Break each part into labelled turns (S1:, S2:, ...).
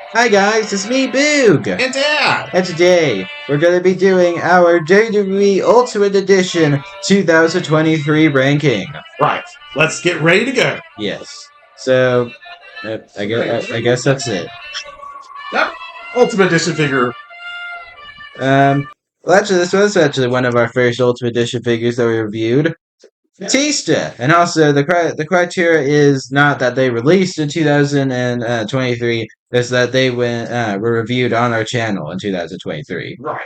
S1: Hi guys, it's me, Boog!
S2: And Dad!
S1: And today, we're gonna be doing our WWE Ultimate Edition 2023 ranking.
S2: Right, let's get ready to go.
S1: Yes. So, I guess that's it.
S2: Yep. Ultimate Edition figure.
S1: Um, well actually, this was actually one of our first Ultimate Edition figures that we reviewed. Batista! And also, the criteria is not that they released in 2023, it's that they were reviewed on our channel in 2023.
S2: Right.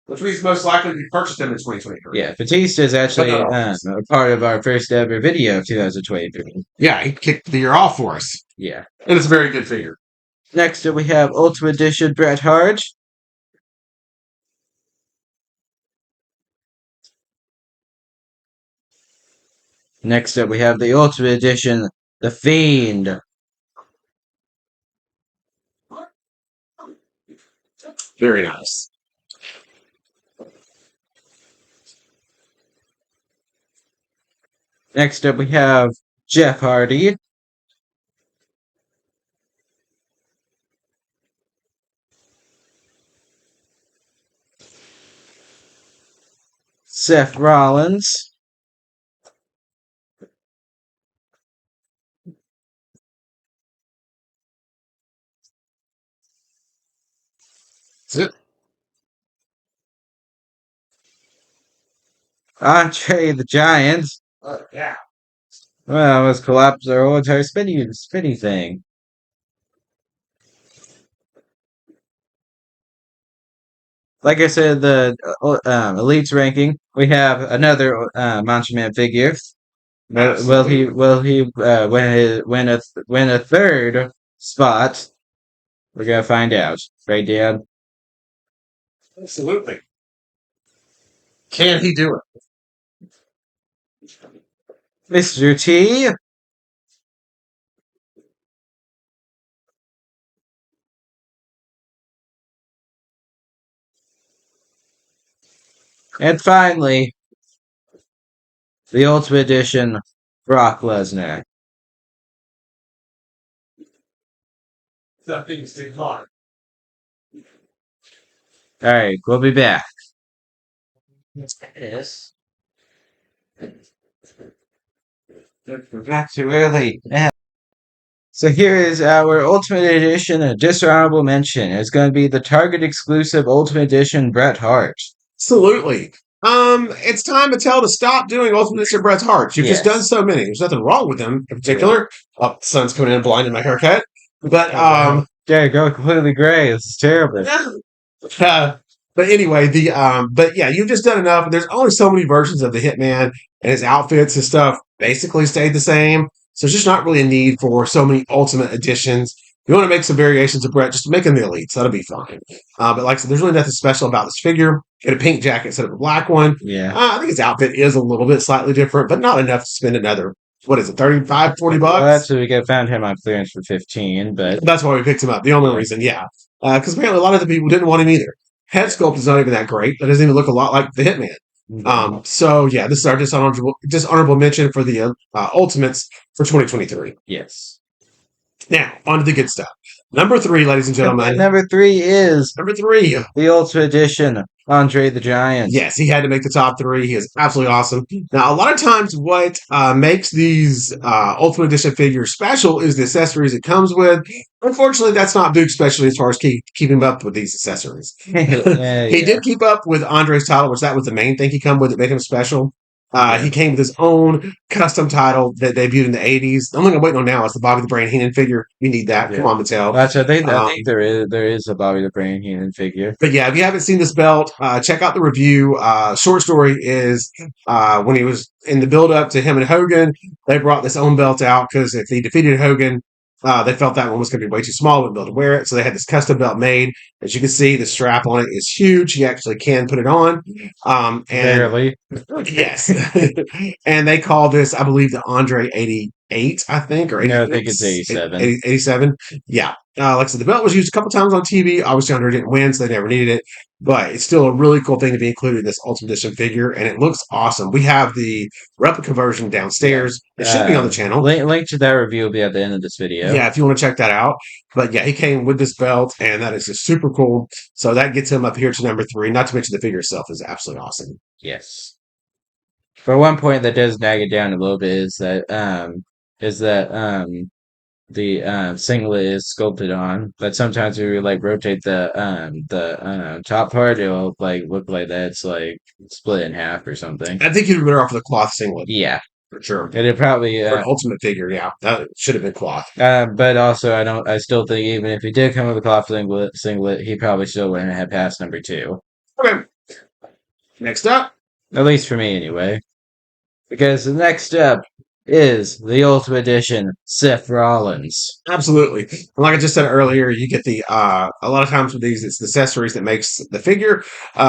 S2: Which means most likely we purchased them in 2023.
S1: Yeah, Batista is actually a part of our first ever video of 2023.
S2: Yeah, he kicked the year off for us.
S1: Yeah.
S2: And it's a very good figure.
S1: Next up, we have Ultimate Edition Bret Hart. Next up, we have the Ultimate Edition The Fiend.
S2: Very nice.
S1: Next up, we have Jeff Hardy. Seth Rollins.
S2: That's it.
S1: Andre the Giant.
S2: Yeah.
S1: Well, let's collapse our whole entire spinny thing. Like I said, the elites ranking. We have another Macho Man figure. Will he win a third spot? We're gonna find out, right, Dad?
S2: Absolutely. Can he do it?
S1: Mr. T. And finally, the Ultimate Edition, Brock Lesnar.
S2: That thing's too hard.
S1: All right, we'll be back. Yes. We're back too early. Yeah. So here is our Ultimate Edition, a dishonorable mention. It's going to be the Target exclusive Ultimate Edition Bret Hart.
S2: Absolutely. It's time to tell to stop doing Ultimate Edition Bret Hart. You've just done so many. There's nothing wrong with them in particular. Oh, the sun's coming in blind in my haircut. But
S1: yeah, go completely gray. This is terrible.
S2: But anyway, but yeah, you've just done enough. There's only so many versions of the Hitman, and his outfits and stuff basically stayed the same. So there's just not really a need for so many Ultimate Editions. If you want to make some variations of Brett, just make him the Elites. That'll be fine. But like I said, there's really nothing special about this figure. Get a pink jacket instead of a black one.
S1: Yeah.
S2: I think his outfit is a little bit slightly different, but not enough to spend another, what is it, 35, 40 bucks?
S1: Well, that's we found him on clearance for 15, but
S2: that's why we picked him up. The only reason, yeah. Because apparently a lot of the people didn't want him either. Head sculpt is not even that great. That doesn't even look a lot like the Hitman. So yeah, this is our dishonorable mention for the Ultimates for 2023.
S1: Yes.
S2: Now, on to the good stuff. Number 3, ladies and gentlemen.
S1: Number 3 is
S2: the
S1: Ultimate Edition, Andre the Giant.
S2: Yes, he had to make the top 3. He is absolutely awesome. Now, a lot of times what makes these Ultimate Edition figures special is the accessories it comes with. Unfortunately, that's not Duke's specialty as far as keeping up with these accessories. He did keep up with Andre's title, which that was the main thing he come with that made him special. He came with his own custom title that debuted in the 80s. The only thing I'm waiting on now is the Bobby the Brain Heenan figure. You need that. Yeah. Come on, Mattel.
S1: I think there is a Bobby the Brain Heenan figure.
S2: But yeah, if you haven't seen this belt, check out the review. Short story is when he was in the build-up to him and Hogan, they brought this own belt out because if he defeated Hogan, they felt that one was going to be way too small, wouldn't be able to wear it. So they had this custom belt made. As you can see, the strap on it is huge. You actually can put it on.
S1: Barely.
S2: Yes. And they call this, I believe, the Andre 80 88, I think, or
S1: No, I
S2: 86,
S1: think it's 87.
S2: 87. Yeah. Like I said, the belt was used a couple times on TV. Obviously, Andre didn't win, so they never needed it. But it's still a really cool thing to be included in this Ultimate Edition figure, and it looks awesome. We have the replica version downstairs. It should be on the channel.
S1: Link to that review will be at the end of this video.
S2: Yeah, if you want to check that out. But yeah, he came with this belt, and that is just super cool. So that gets him up here to number 3. Not to mention the figure itself is absolutely awesome.
S1: Yes. For one point that does nag it down a little bit is that the singlet is sculpted on, but sometimes when we like rotate the top part, it'll like look like that's like split in half or something.
S2: I think you'd be better off with a cloth singlet.
S1: Yeah,
S2: for sure.
S1: and it probably
S2: For an ultimate figure, yeah, that should have been cloth.
S1: but also I still think even if he did come with a cloth singlet, he probably still wouldn't have passed number 2.
S2: Okay. Next up,
S1: At least for me anyway. Because the next up is the Ultimate Edition Seth Rollins.
S2: absolutely. And like I just said earlier, you get the a lot of times with these, it's the accessories that makes the figure.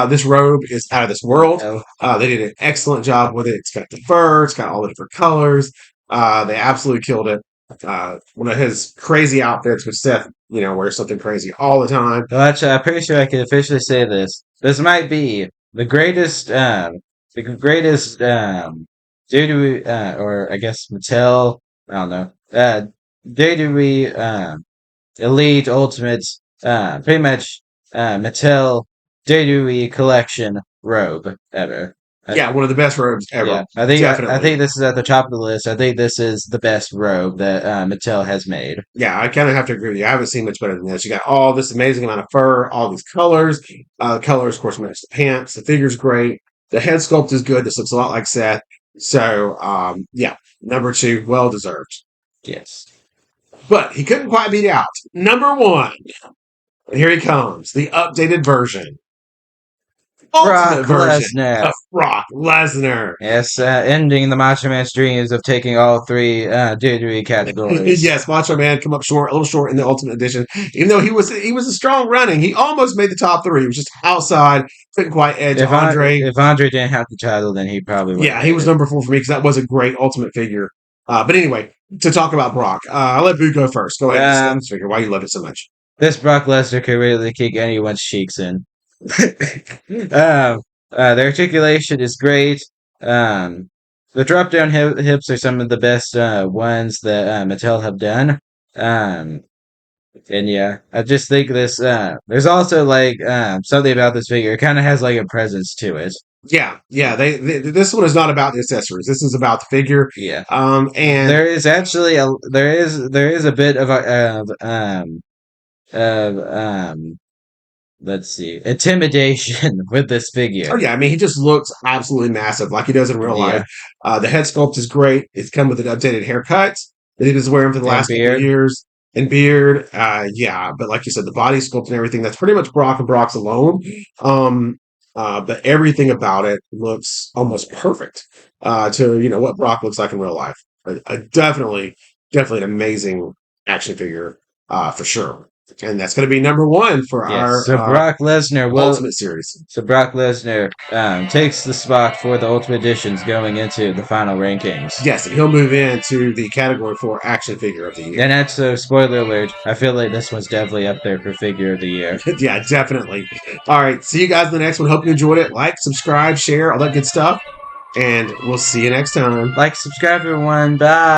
S2: This robe is out of this world. They did an excellent job with it. It's got the fur. It's got all the different colors. They absolutely killed it. One of his crazy outfits with Seth, wears something crazy all the time.
S1: Well, actually, I'm pretty sure I can officially say this. This might be the greatest WWE, or I guess Mattel, I don't know, WWE, Elite Ultimate, pretty much, Mattel WWE collection robe ever.
S2: Yeah, one of the best robes ever.
S1: Yeah, I think this is at the top of the list. I think this is the best robe that Mattel has made.
S2: Yeah, I kind of have to agree with you. I haven't seen much better than this. You got all this amazing amount of fur, all these colors. The colors, of course, match the pants. The figure's great. The head sculpt is good. This looks a lot like Seth. So, yeah, number 2, well deserved.
S1: Yes.
S2: But he couldn't quite beat out. Number 1. Here he comes, the updated version. Ultimate version of Brock Lesnar.
S1: Yes, ending the Macho Man's dreams of taking all 3 WWE categories.
S2: Yes, Macho Man come up short, a little short in the Ultimate Edition. Even though he was a strong running, he almost made the top 3. He was just outside, couldn't quite edge Andre.
S1: If Andre didn't have the title, then he probably would.
S2: Yeah, he was number 4 for me because that was a great Ultimate figure. But anyway, to talk about Brock, I'll let Boo go first. Go ahead and discuss this figure. Why you love it so much?
S1: This Brock Lesnar could really kick anyone's cheeks in. The articulation is great. The drop down hips are some of the best ones that Mattel have done. And yeah, I just think this. There's also like something about this figure. It kind of has like a presence to it.
S2: Yeah. This one is not about the accessories. This is about the figure.
S1: Yeah.
S2: And
S1: there is actually there is a bit of let's see, intimidation with this figure.
S2: Oh yeah, I mean he just looks absolutely massive, like he does in real life. The head sculpt is great. It's come with an updated haircut that he was wearing for the last couple years. And beard, yeah, but like you said, the body sculpt and everything, that's pretty much Brock and Brock's alone. But everything about it looks almost perfect to what Brock looks like in real life. Definitely an amazing action figure for sure. And that's going to be number 1 for our
S1: Brock Lesnar
S2: Ultimate Series.
S1: So Brock Lesnar takes the spot for the Ultimate Editions going into the final rankings.
S2: Yes, and he'll move into the category for Action Figure of the Year.
S1: And that's spoiler alert. I feel like this one's definitely up there for Figure of the Year.
S2: Yeah, definitely. All right, see you guys in the next one. Hope you enjoyed it. Like, subscribe, share, all that good stuff. And we'll see you next time.
S1: Like, subscribe, everyone. Bye.